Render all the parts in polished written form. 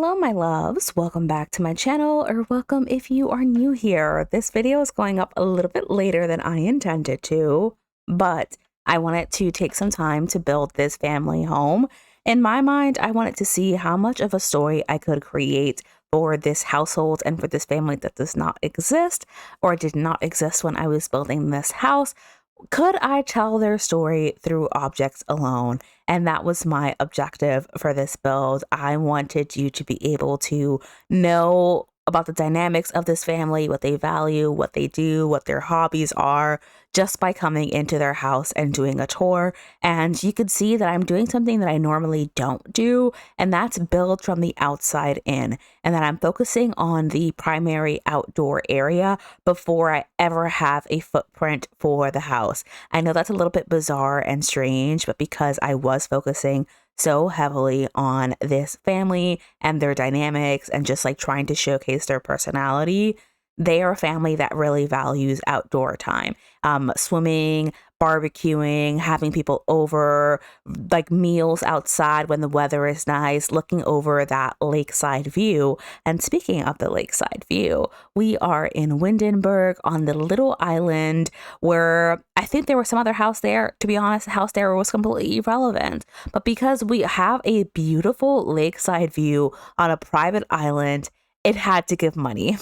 Hello, my loves. Welcome back to my channel, or welcome if you are new here. This video is going up a little bit later than I intended to, but I wanted to take some time to build this family home. In my mind, I wanted to see how much of a story I could create for this household and for this family that does not exist or did not exist when I was building this house. Could I tell their story through objects alone? And that was my objective for this build. I wanted you to be able to know about the dynamics of this family, what they value, what they do, what their hobbies are, just by coming into their house and doing a tour. And you could see that I'm doing something that I normally don't do, and that's build from the outside in, and that I'm focusing on the primary outdoor area before I ever have a footprint for the house. I know that's a little bit bizarre and strange, but because I was focusing so heavily on this family and their dynamics and just like trying to showcase their personality, they are a family that really values outdoor time, swimming, barbecuing, having people over, like meals outside when the weather is nice, looking over that lakeside view. And speaking of the lakeside view, we are in Windenburg on the little island where I think there was some other house there. To be honest, the house there was completely irrelevant. But because we have a beautiful lakeside view on a private island, it had to give money.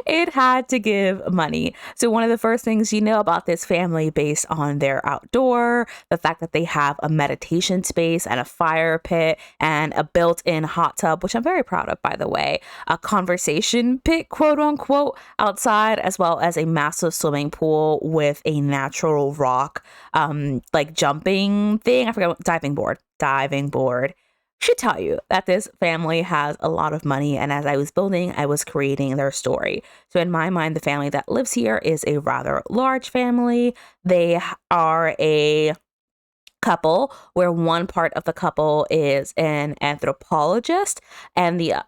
It had to give money. So one of the first things you know about this family based on their outdoor, the fact that they have a meditation space and a fire pit and a built-in hot tub, which I'm very proud of, by the way, a conversation pit, quote unquote, outside, as well as a massive swimming pool with a natural rock, like jumping thing. I forgot what, diving board. Should tell you that this family has a lot of money, and as I was building, I was creating their story. So in my mind, the family that lives here is a rather large family. They are a couple where one part of the couple is an anthropologist and an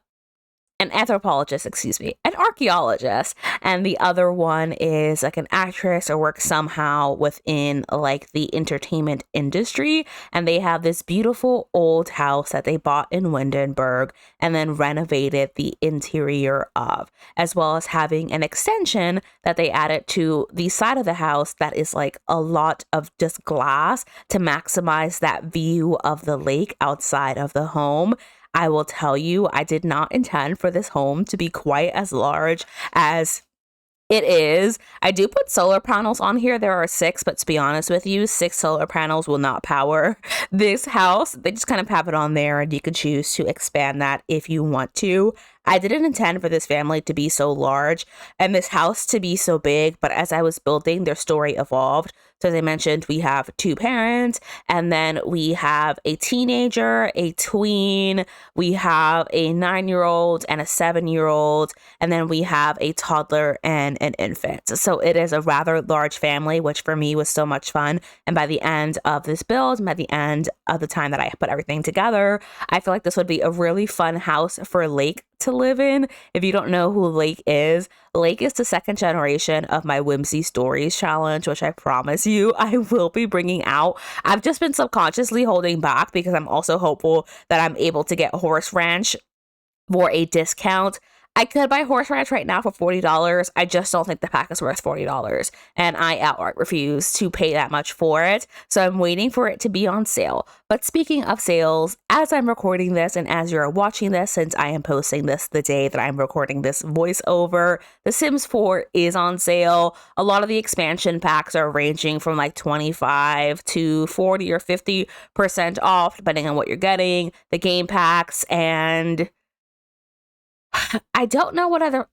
archaeologist, and the other one is like an actress or works somehow within like the entertainment industry. And they have this beautiful old house that they bought in Windenburg and then renovated the interior of, as well as having an extension that they added to the side of the house that is like a lot of just glass to maximize that view of the lake outside of the home. I will tell you, I did not intend for this home to be quite as large as it is. I do put solar panels on here. There are 6, but to be honest with you, 6 solar panels will not power this house. They just kind of have it on there, and you can choose to expand that if you want to. I didn't intend for this family to be so large and this house to be so big, but as I was building, their story evolved. So as I mentioned, we have 2 parents, and then we have a teenager, a tween, we have a 9-year-old and a 7-year-old, and then we have a toddler and an infant. So it is a rather large family, which for me was so much fun. And by the end of this build, and by the end of the time that I put everything together, I feel like this would be a really fun house for Lake to live in. If you don't know who Lake is the 2nd generation of my Whimsy Stories challenge, which I promise you I will be bringing out. I've just been subconsciously holding back because I'm also hopeful that I'm able to get Horse Ranch for a discount. I could buy Horse Ranch right now for $40. I just don't think the pack is worth $40. And I outright refuse to pay that much for it. So I'm waiting for it to be on sale. But speaking of sales, as I'm recording this and as you're watching this, since I am posting this the day that I'm recording this voiceover, The Sims 4 is on sale. A lot of the expansion packs are ranging from like 25 to 40 or 50% off, depending on what you're getting. The game packs, and I don't know what other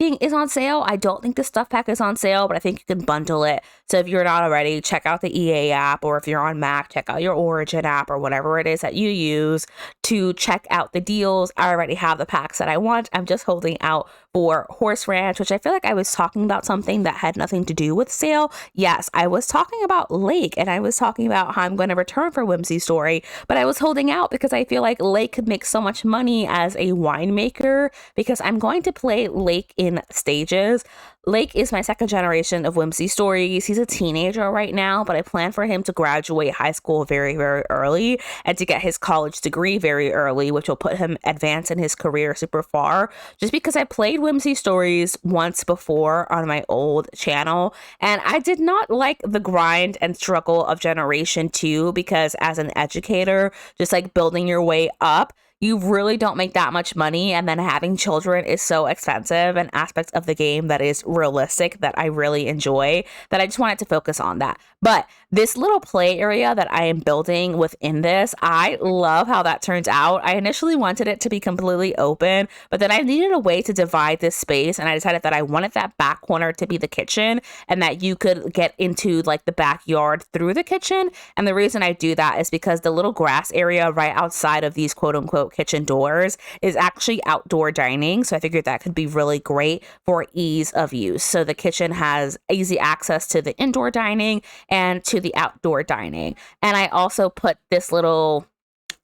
thing is on sale. I don't think the stuff pack is on sale, but I think you can bundle it. So if you're not already, check out the EA app, or if you're on Mac, check out your Origin app or whatever it is that you use to check out the deals. I already have the packs that I want. I'm just holding out for Horse Ranch, which I feel like I was talking about something that had nothing to do with sale. Yes, I was talking about Lake, and I was talking about how I'm going to return for Whimsy Story, but I was holding out because I feel like Lake could make so much money as a winemaker, because I'm going to play Lake in in stages. Lake is my second generation of Whimsy Stories. He's a teenager right now, but I plan for him to graduate high school very, very early and to get his college degree very early, which will put him advance in his career super far. Just because I played Whimsy Stories once before on my old channel, and I did not like the grind and struggle of Generation 2 because as an educator, just like building your way up, you really don't make that much money, and then having children is so expensive, an aspect of the game that is realistic that I really enjoy, that I just wanted to focus on that. But this little play area that I am building within this, I love how that turns out. I initially wanted it to be completely open, but then I needed a way to divide this space, and I decided that I wanted that back corner to be the kitchen and that you could get into like the backyard through the kitchen. And the reason I do that is because the little grass area right outside of these quote unquote kitchen doors is actually outdoor dining. So I figured that could be really great for ease of use. So the kitchen has easy access to the indoor dining and to the outdoor dining. And I also put this little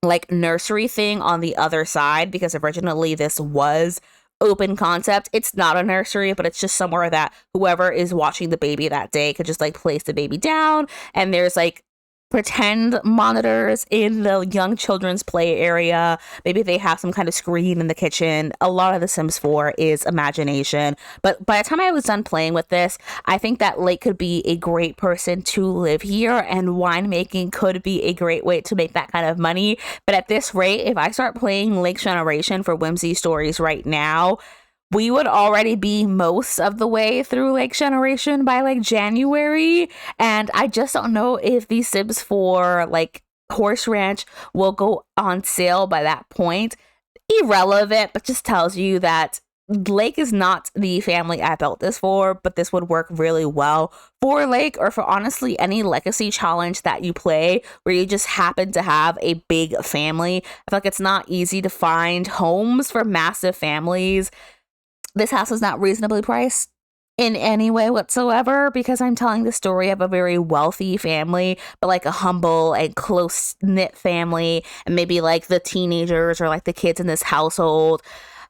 like nursery thing on the other side because originally this was open concept. It's not a nursery, but it's just somewhere that whoever is watching the baby that day could just like place the baby down, and there's like pretend monitors in the young children's play area. Maybe they have some kind of screen in the kitchen. A lot of The Sims 4 is imagination. But by the time I was done playing with this, I think that Lake could be a great person to live here, and winemaking could be a great way to make that kind of money. But at this rate, if I start playing Lake Generation for Whimsy Stories right now, we would already be most of the way through Lake Generation by like January. And I just don't know if the Sims 4 like Horse Ranch will go on sale by that point. Irrelevant, but just tells you that Lake is not the family I built this for, but this would work really well for Lake, or for honestly any legacy challenge that you play where you just happen to have a big family. I feel like it's not easy to find homes for massive families. This house is not reasonably priced in any way whatsoever because I'm telling the story of a very wealthy family, but like a humble and close-knit family, and maybe like the teenagers or like the kids in this household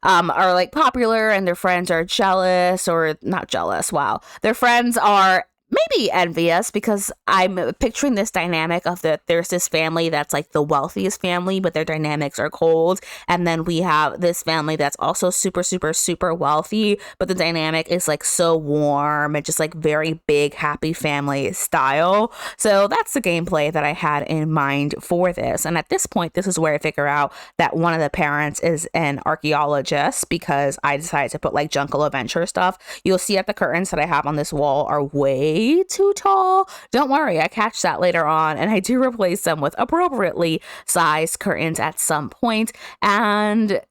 are like popular and their friends are jealous, or not jealous, wow. Their friends are maybe envious because I'm picturing this dynamic of there's this family that's like the wealthiest family, but their dynamics are cold. And then we have this family that's also super, super, super wealthy, but the dynamic is like so warm and just like very big, happy family style. So that's the gameplay that I had in mind for this. And at this point, this is where I figure out that one of the parents is an archaeologist because I decided to put like Jungle Adventure stuff. You'll see that the curtains that I have on this wall are way too tall. Don't worry, I catch that later on, and I do replace them with appropriately sized curtains at some point. And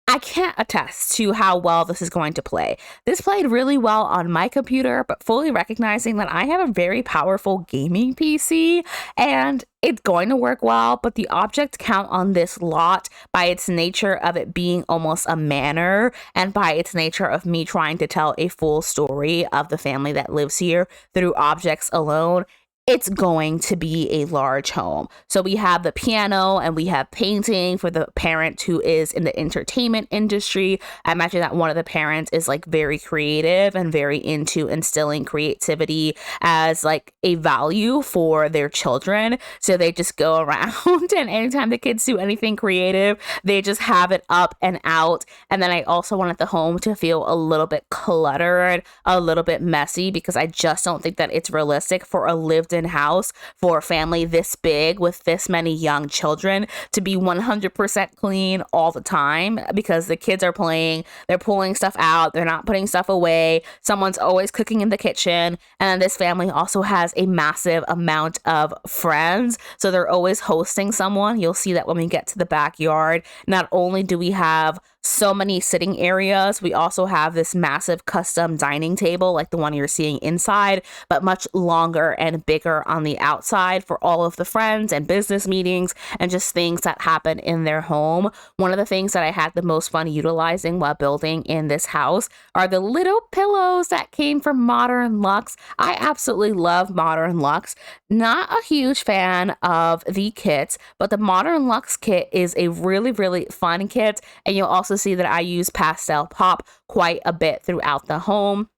I can't attest to how well this is going to play. This played really well on my computer, but fully recognizing that I have a very powerful gaming PC and it's going to work well, but the object count on this lot, by its nature of it being almost a manor, and by its nature of me trying to tell a full story of the family that lives here through objects alone, it's going to be a large home. So we have the piano and we have painting for the parent who is in the entertainment industry. I imagine that one of the parents is like very creative and very into instilling creativity as like a value for their children. So they just go around and anytime the kids do anything creative, they just have it up and out. And then I also wanted the home to feel a little bit cluttered, a little bit messy, because I just don't think that it's realistic for a lived in house for a family this big with this many young children to be 100% clean all the time, because the kids are playing, they're pulling stuff out, they're not putting stuff away, someone's always cooking in the kitchen. And this family also has a massive amount of friends, so they're always hosting someone. You'll see that when we get to the backyard. Not only do we have so many sitting areas, we also have this massive custom dining table like the one you're seeing inside, but much longer and bigger icebreaker on the outside for all of the friends and business meetings and just things that happen in their home. One of the things that I had the most fun utilizing while building in this house are the little pillows that came from Modern Luxe. I absolutely love Modern Luxe. Not a huge fan of the kits, but the Modern Luxe kit is a really, really fun kit. And you'll also see that I use pastel pop quite a bit throughout the home.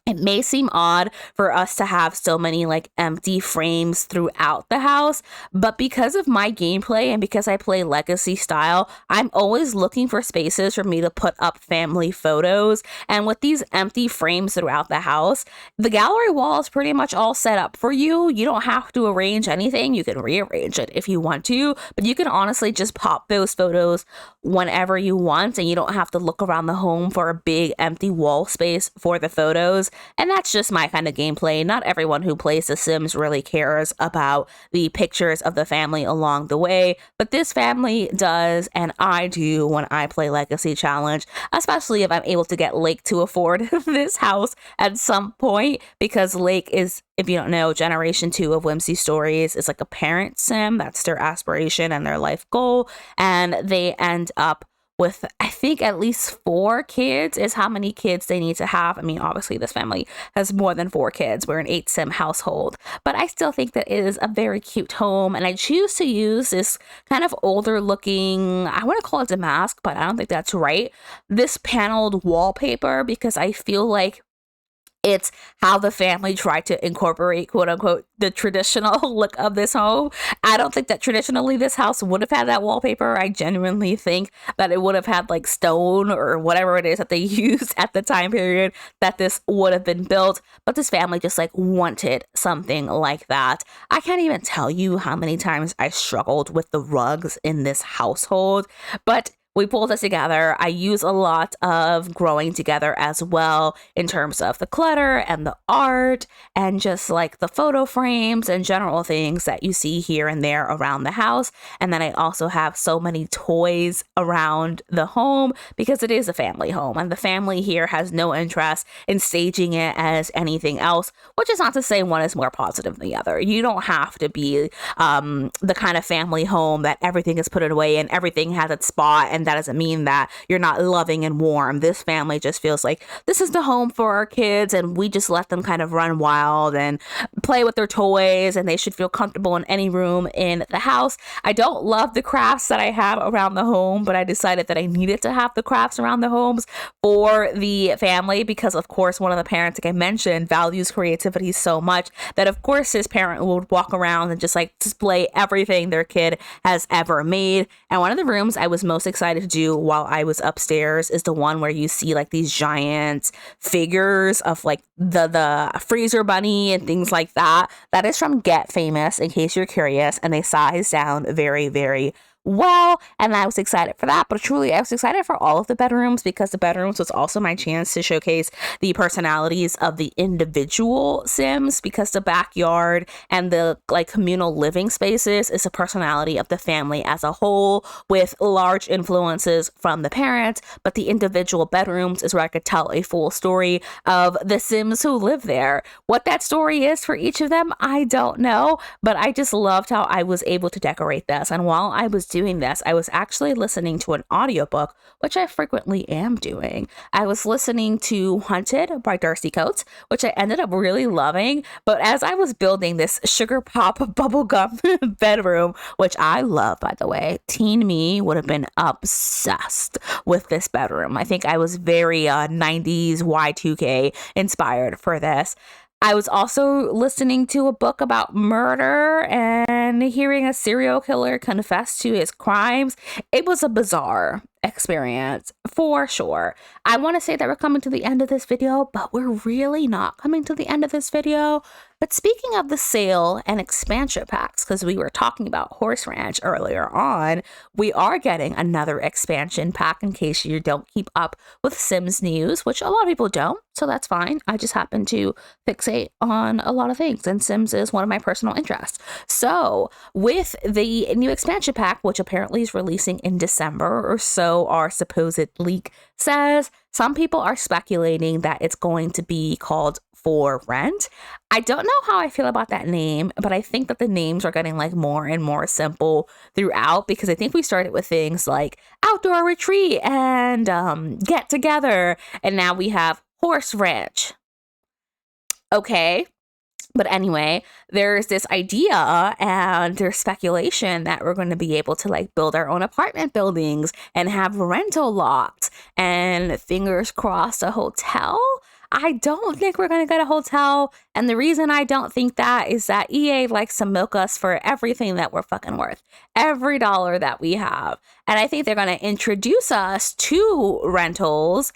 It may seem odd for us to have so many like empty frames throughout the house, but because of my gameplay and because I play legacy style, I'm always looking for spaces for me to put up family photos. And with these empty frames throughout the house, the gallery wall is pretty much all set up for you. You don't have to arrange anything. You can rearrange it if you want to, but you can honestly just pop those photos whenever you want, and you don't have to look around the home for a big empty wall space for the photos. And that's just my kind of gameplay. Not everyone who plays The Sims really cares about the pictures of the family along the way, but this family does, and I do when I play Legacy Challenge, especially if I'm able to get Lake to afford this house at some point, because Lake is, if you don't know, Generation 2 of Whimsy Stories is like a parent sim. That's their aspiration and their life goal, and they end up with, I think, at least 4 kids is how many kids they need to have. I mean, obviously this family has more than 4 kids. We're an 8 sim household, but I still think that it is a very cute home. And I choose to use this kind of older looking, I want to call it damask, but I don't think that's right, this paneled wallpaper, because I feel like it's how the family tried to incorporate, quote unquote, the traditional look of this home. I don't think that traditionally this house would have had that wallpaper. I genuinely think that it would have had like stone or whatever it is that they used at the time period that this would have been built. But this family just like wanted something like that. I can't even tell you how many times I struggled with the rugs in this household, but we pulled this together. I use a lot of growing together as well in terms of the clutter and the art and just like the photo frames and general things that you see here and there around the house. And then I also have so many toys around the home because it is a family home, and the family here has no interest in staging it as anything else, which is not to say one is more positive than the other. You don't have to be the kind of family home that everything is put away and everything has its spot, and that doesn't mean that you're not loving and warm. This family just feels like this is the home for our kids, and we just let them kind of run wild and play with their toys, and they should feel comfortable in any room in the house. I don't love the crafts that I have around the home, but I decided that I needed to have the crafts around the homes for the family because, of course, one of the parents, like I mentioned, values creativity so much that, of course, his parent would walk around and just like display everything their kid has ever made. And one of the rooms I was most excited to do while I was upstairs is the one where you see like these giant figures of like the freezer bunny and things like that. That is from Get Famous, in case you're curious, and they size down very, very well, and I was excited for that. But truly, I was excited for all of the bedrooms because the bedrooms was also my chance to showcase the personalities of the individual Sims, because the backyard and the like communal living spaces is a personality of the family as a whole, with large influences from the parents. But the individual bedrooms is where I could tell a full story of the Sims who live there. What that story is for each of them, I don't know, but I just loved how I was able to decorate this. And while I was doing this, I was actually listening to an audiobook, which I frequently am doing. I was listening to Hunted by Darcy Coates, which I ended up really loving. But as I was building this sugar pop bubblegum bedroom, which I love, by the way, teen me would have been obsessed with this bedroom. I think I was very 90s Y2K inspired for this. I was also listening to a book about murder and hearing a serial killer confess to his crimes. It was a bizarre experience for sure. I want to say that we're coming to the end of this video, but we're really not coming to the end of this video. But speaking of the sale and expansion packs, because we were talking about Horse Ranch earlier on, we are getting another expansion pack in case you don't keep up with Sims news, which a lot of people don't, so that's fine. I just happen to fixate on a lot of things, and Sims is one of my personal interests. So with the new expansion pack, which apparently is releasing in December, or so our supposed leak says, some people are speculating that it's going to be called for rent. I don't know how I feel about that name, but I think that the names are getting like more and more simple throughout, because I think we started with things like outdoor retreat and get together, and now we have horse ranch. Okay. But anyway, there's this idea and there's speculation that we're going to be able to like build our own apartment buildings and have rental lots, and fingers crossed a hotel. I don't think we're going to get a hotel. And the reason I don't think that is that EA likes to milk us for everything that we're fucking worth, every dollar that we have. And I think they're going to introduce us to rentals,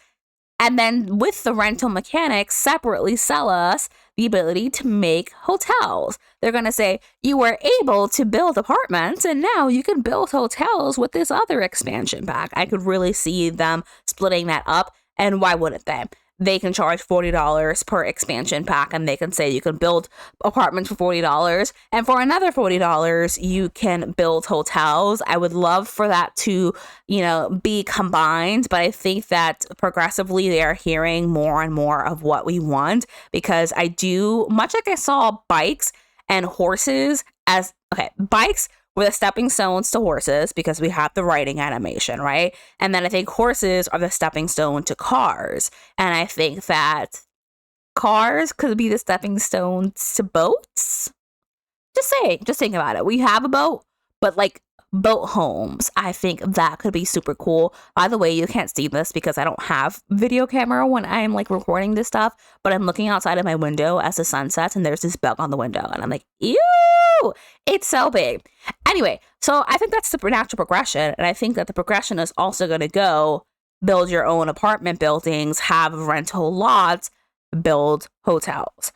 and then with the rental mechanics separately sell us the ability to make hotels. They're going to say, you were able to build apartments and now you can build hotels with this other expansion pack. I could really see them splitting that up. And why wouldn't they? They can charge $40 per expansion pack, and they can say you can build apartments for $40, and for another $40 you can build hotels. I would love for that to, be combined, but I think that progressively they are hearing more and more of what we want, because I do, much like I saw bikes and horses as, bikes were the stepping stones to horses because we have the riding animation, right? And then I think horses are the stepping stone to cars. And I think that cars could be the stepping stones to boats. Just think about it. We have a boat, but like boat homes, I think that could be super cool. By the way, you can't see this because I don't have video camera when I'm like recording this stuff, but I'm looking outside of my window as the sun sets and there's this bug on the window and I'm like, ew, it's so big. Anyway, so I think that's the natural progression, and I think that the progression is also going to go build your own apartment buildings, have rental lots, build hotels.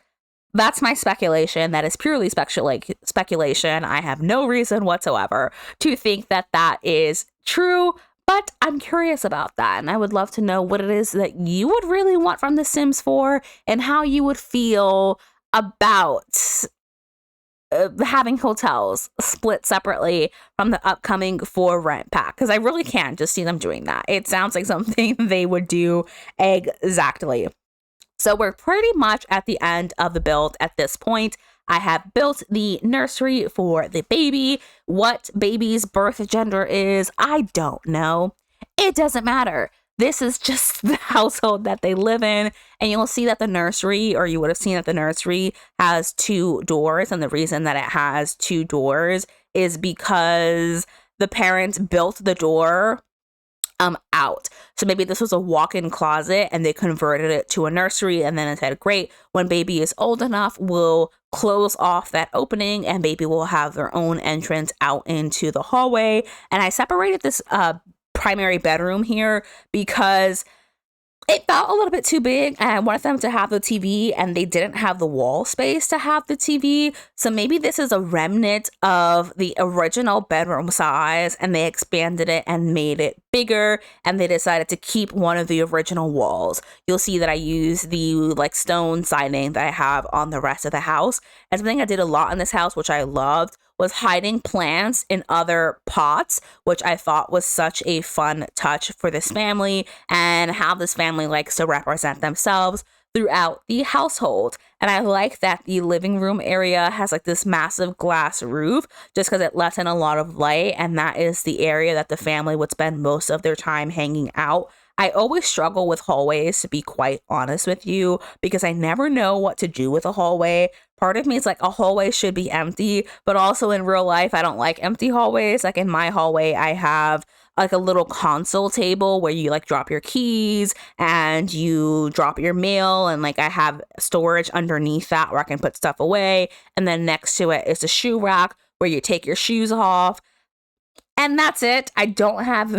That's my speculation. That is purely speculation. I have no reason whatsoever to think that that is true, but I'm curious about that. And I would love to know what it is that you would really want from The Sims 4 and how you would feel about having hotels split separately from the upcoming For Rent pack. Because I really can't just see them doing that. It sounds like something they would do exactly. So we're pretty much at the end of the build at this point. I have built the nursery for the baby. What baby's birth gender is, I don't know. It doesn't matter. This is just the household that they live in. And you'll see that the nursery, or you would have seen that the nursery has 2 doors. And the reason that it has 2 doors is because the parents built the door out. So maybe this was a walk-in closet and they converted it to a nursery, and then it said, great, when baby is old enough, we'll close off that opening and baby will have their own entrance out into the hallway. And I separated this primary bedroom here because it felt a little bit too big, and I wanted them to have the TV, and they didn't have the wall space to have the TV. So maybe this is a remnant of the original bedroom size, and they expanded it and made it bigger, and they decided to keep one of the original walls. You'll see that I use the like stone siding that I have on the rest of the house. And something I did a lot in this house, which I loved, was hiding plants in other pots, which I thought was such a fun touch for this family and how this family likes to represent themselves throughout the household. And I like that the living room area has like this massive glass roof just because it lets in a lot of light, and that is the area that the family would spend most of their time hanging out. I always struggle with hallways, to be quite honest with you, because I never know what to do with a hallway. Part of me is like, a hallway should be empty, but also in real life, I don't like empty hallways. Like in my hallway, I have like a little console table where you like drop your keys and you drop your mail, and like I have storage underneath that where I can put stuff away. And then next to it is a shoe rack where you take your shoes off. And that's it. I don't have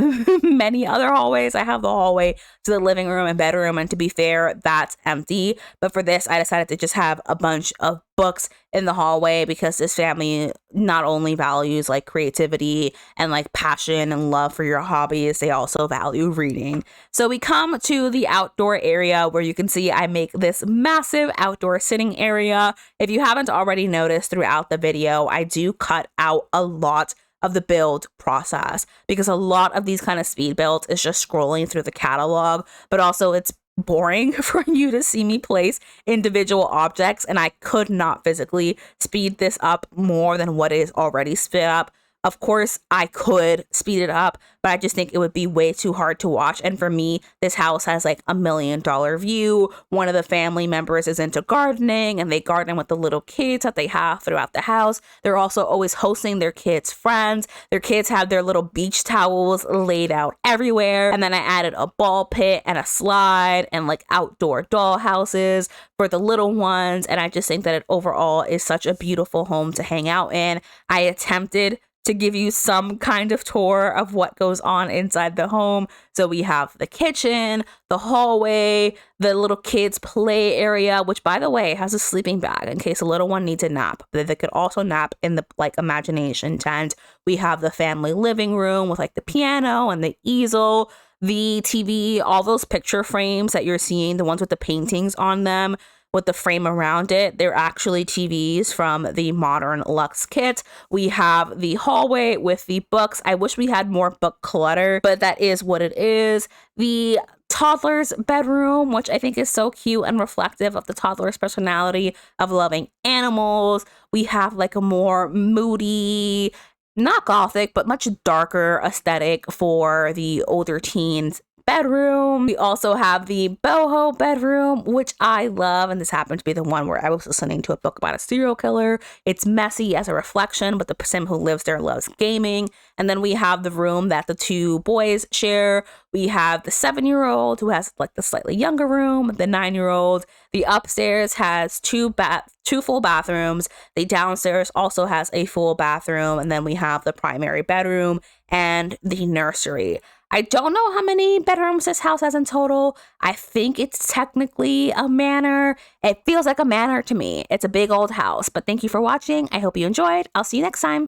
many other hallways. I have the hallway to the living room and bedroom, and to be fair, that's empty. But for this, I decided to just have a bunch of books in the hallway because this family not only values like creativity and like passion and love for your hobbies, they also value reading. So we come to the outdoor area where you can see I make this massive outdoor sitting area. If you haven't already noticed throughout the video, I do cut out a lot of the build process because a lot of these kind of speed builds is just scrolling through the catalog, but also it's boring for you to see me place individual objects, and I could not physically speed this up more than what is already sped up. Of course, I could speed it up, but I just think it would be way too hard to watch. And for me, this house has like $1 million view. One of the family members is into gardening, and they garden with the little kids that they have throughout the house. They're also always hosting their kids' friends. Their kids have their little beach towels laid out everywhere. And then I added a ball pit and a slide and like outdoor doll houses for the little ones. And I just think that it overall is such a beautiful home to hang out in. I attempted to give you some kind of tour of what goes on inside the home. So we have the kitchen, the hallway, the little kids play area, which by the way has a sleeping bag in case a little one needs a nap. But they could also nap in the like imagination tent. We have the family living room with like the piano and the easel, the TV, all those picture frames that you're seeing, the ones with the paintings on them, with the frame around it. They're actually TVs from the Modern Luxe kit. We have the hallway with the books. I wish we had more book clutter, but that is what it is. The toddler's bedroom, which I think is so cute and reflective of the toddler's personality of loving animals. We have like a more moody, not gothic, but much darker aesthetic for the older teens bedroom. We also have the boho bedroom, which I love, and this happened to be the one where I was listening to a book about a serial killer. It's messy as a reflection, but the person who lives there loves gaming. And then we have the room that the two boys share. We have the 7-year-old who has like the slightly younger room, the 9-year-old. The upstairs has two full bathrooms. The downstairs also has a full bathroom. And then we have the primary bedroom and the nursery. I don't know how many bedrooms this house has in total. I think it's technically a manor. It feels like a manor to me. It's a big old house, but thank you for watching. I hope you enjoyed. I'll see you next time.